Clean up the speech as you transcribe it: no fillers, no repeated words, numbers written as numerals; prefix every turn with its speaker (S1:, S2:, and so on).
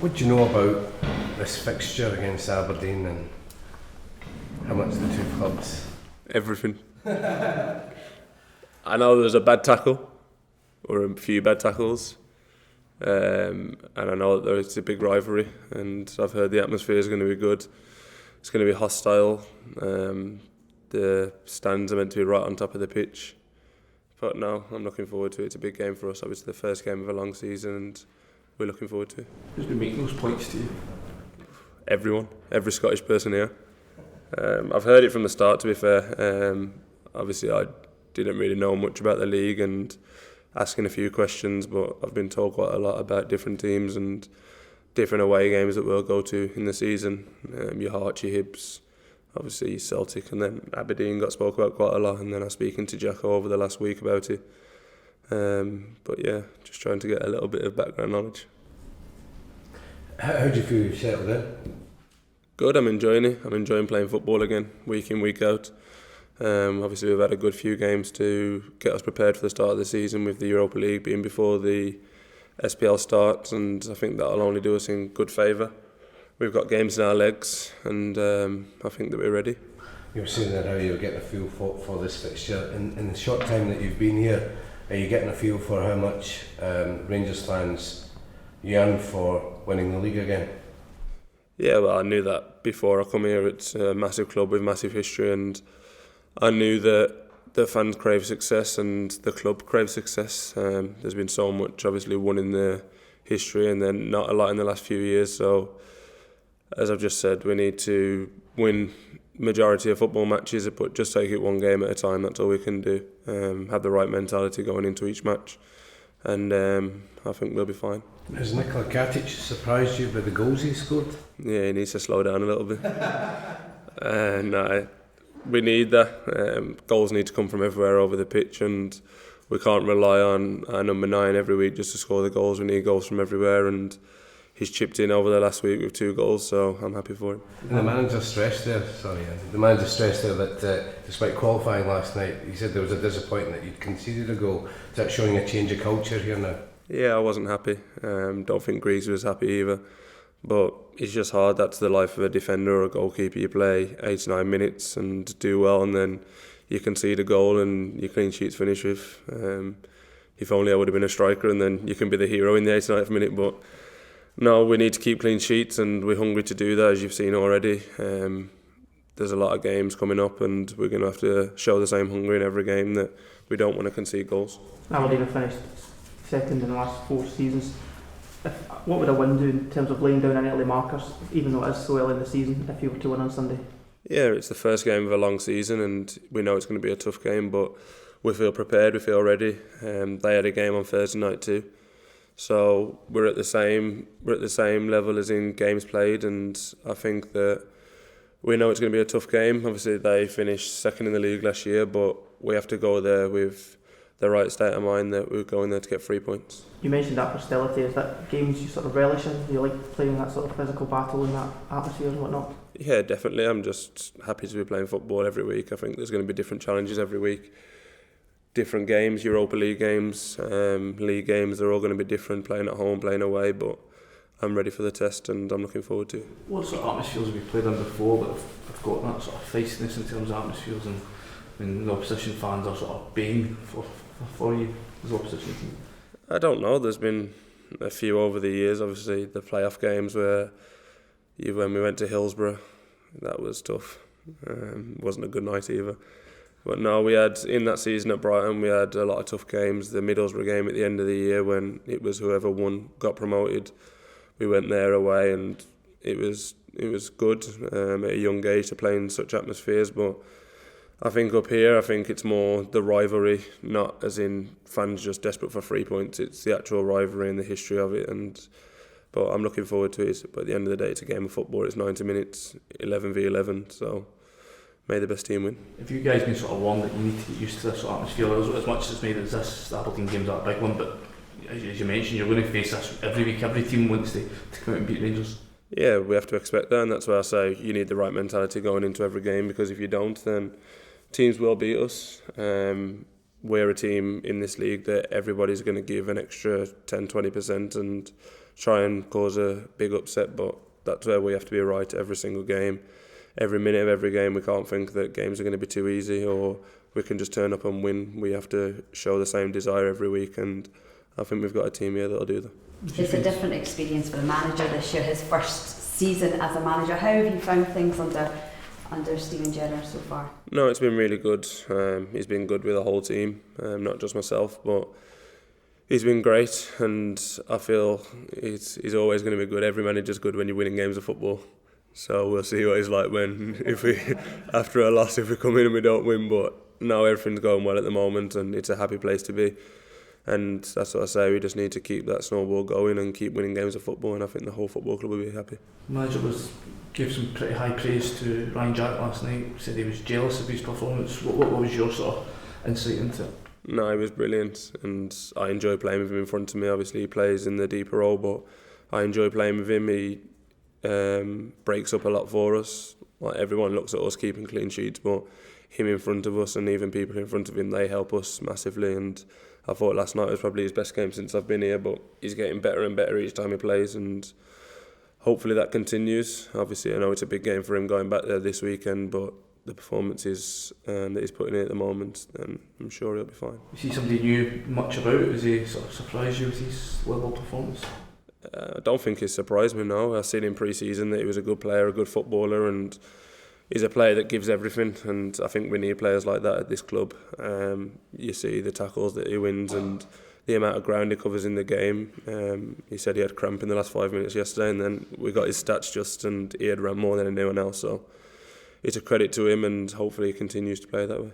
S1: What do you know about this fixture against Aberdeen and how much the two clubs?
S2: Everything. I know there's a bad tackle, or a few bad tackles, and I know that there's a big rivalry, and I've heard the atmosphere is going to be good. It's going to be hostile. The stands are meant to be right on top of the pitch. But no, I'm looking forward to it. It's a big game for us. Obviously the first game of a long season, and we're looking forward to it.
S3: Who's been making those points to you?
S2: Everyone, every Scottish person here. I've heard it from the start, to be fair. Obviously I didn't really know much about the league and asking a few questions, but I've been told quite a lot about different teams and different away games that we'll go to in the season. Your Hearts, your Hibs, obviously Celtic, and then Aberdeen got spoke about quite a lot, and then I was speaking to Jacko over the last week about it. But yeah, just trying to get a little bit of background knowledge.
S1: How do you feel you've settled in?
S2: Good, I'm enjoying it. I'm enjoying playing football again, week in, week out. Obviously we've had a good few games to get us prepared for the start of the season, with the Europa League being before the SPL starts, and I think that'll only do us in good favour. We've got games in our legs, and I think that we're ready.
S1: You were saying that how you're getting a feel for this fixture. In the short time that you've been here, are you getting a feel for how much Rangers fans yearn for winning the league again?
S2: Yeah, well, I knew that before I come here. It's a massive club with massive history, and I knew that the fans crave success and the club craves success. There's been so much obviously won in the history, and then not a lot in the last few years. So, as I've just said, we need to win majority of football matches, but just take it one game at a time. That's all we can do. Have the right mentality going into each match, and I think we'll be fine.
S1: Has Nikola Katic surprised you by the goals he scored?
S2: Yeah, he needs to slow down a little bit. No, we need that. Goals need to come from everywhere over the pitch, and we can't rely on our number 9 every week just to score the goals. We need goals from everywhere, and he's chipped in over the last week with 2 goals, so I'm happy for him.
S1: And the manager stressed there, that despite qualifying last night, he said there was a disappointment that you'd conceded a goal. Is that showing a change of culture here now?
S2: Yeah, I wasn't happy. Don't think Greaves was happy either. But it's just hard. That's the life of a defender or a goalkeeper. You play 89 minutes and do well, and then you concede a goal and your clean sheets finish with. If only I would have been a striker, and then you can be the hero in the 89th minute. But no, we need to keep clean sheets, and we're hungry to do that, as you've seen already. There's a lot of games coming up, and we're going to have to show the same hunger in every game, that we don't want to concede goals.
S4: Aberdeen have finished second in the last 4 seasons. What would a win do in terms of laying down any early markers, even though it is so early in the season, if you were to win on Sunday?
S2: Yeah, it's the first game of a long season, and we know it's going to be a tough game, but we feel prepared, we feel ready. They had a game on Thursday night too, so we're at the same level as in games played, and I think that we know it's going to be a tough game. Obviously they finished second in the league last year, but we have to go there with the right state of mind that we're going there to get 3 points.
S4: You mentioned that hostility. Is that games you sort of relish in? Do you like playing that sort of physical battle in that atmosphere and whatnot?
S2: Yeah, definitely. I'm just happy to be playing football every week. I think there's going to be different challenges every week. Different games, Europa League games, league games, they're all going to be different, playing at home, playing away, but I'm ready for the test and I'm looking forward to it.
S3: What sort of atmospheres have you played in before that have got that sort of feistiness in terms of atmospheres, and when the opposition fans are sort of baying for you as opposition team?
S2: I don't know, there's been a few over the years. Obviously the playoff games when we went to Hillsborough, that was tough. Wasn't a good night either. But no, we had, in that season at Brighton, we had a lot of tough games. The Middlesbrough game at the end of the year, when it was whoever won got promoted, we went there away, and it was good at a young age to play in such atmospheres. But I think up here, I think it's more the rivalry, not as in fans just desperate for 3 points. It's the actual rivalry and the history of it. But I'm looking forward to it. But at the end of the day, it's a game of football. It's 90 minutes, 11v11. So may the best team win.
S3: Have you guys been sort of warned that you need to get used to this sort of atmosphere? As much as it's made as this, the Aberdeen game's a big one, but as you mentioned, you're going to face this every week. Every team wants to come out and beat Rangers.
S2: Yeah, we have to expect that, and that's why I say you need the right mentality going into every game, because if you don't, then teams will beat us. We're a team in this league that everybody's going to give an extra 10-20%, and try and cause a big upset, but that's where we have to be right every single game. Every minute of every game, we can't think that games are going to be too easy or we can just turn up and win. We have to show the same desire every week, and I think we've got a team here that'll do that.
S5: It's a different experience for the manager this year, his first season as a manager. How have you found things under Steven Gerrard so far?
S2: No, it's been really good. He's been good with the whole team, not just myself, but he's been great, and I feel he's always going to be good. Every manager's good when you're winning games of football. So we'll see what he's like after a loss, if we come in and we don't win. But no, everything's going well at the moment, and it's a happy place to be. And that's what I say, we just need to keep that snowball going and keep winning games of football, and I think the whole football club will be happy.
S3: The manager gave some pretty high praise to Ryan Jack last night, said he was jealous of his performance. What was your sort of insight into it?
S2: No, he was brilliant, and I enjoy playing with him in front of me. Obviously he plays in the deeper role, but I enjoy playing with him. He breaks up a lot for us. Like, everyone looks at us keeping clean sheets, but him in front of us and even people in front of him, they help us massively. And I thought last night was probably his best game since I've been here, but he's getting better and better each time he plays, and hopefully that continues. Obviously I know it's a big game for him going back there this weekend, but the performances that he's putting in at the moment, then I'm sure he'll be fine.
S3: You see somebody you knew much about? Has he sort of surprised you with his level of performance?
S2: I don't think he's surprised me, no. I've seen in pre-season that he was a good player, a good footballer, and he's a player that gives everything, and I think we need players like that at this club. You see the tackles that he wins and the amount of ground he covers in the game. He said he had cramp in the last 5 minutes yesterday, and then we got his stats just, and he had run more than anyone else, so it's a credit to him, and hopefully he continues to play that way.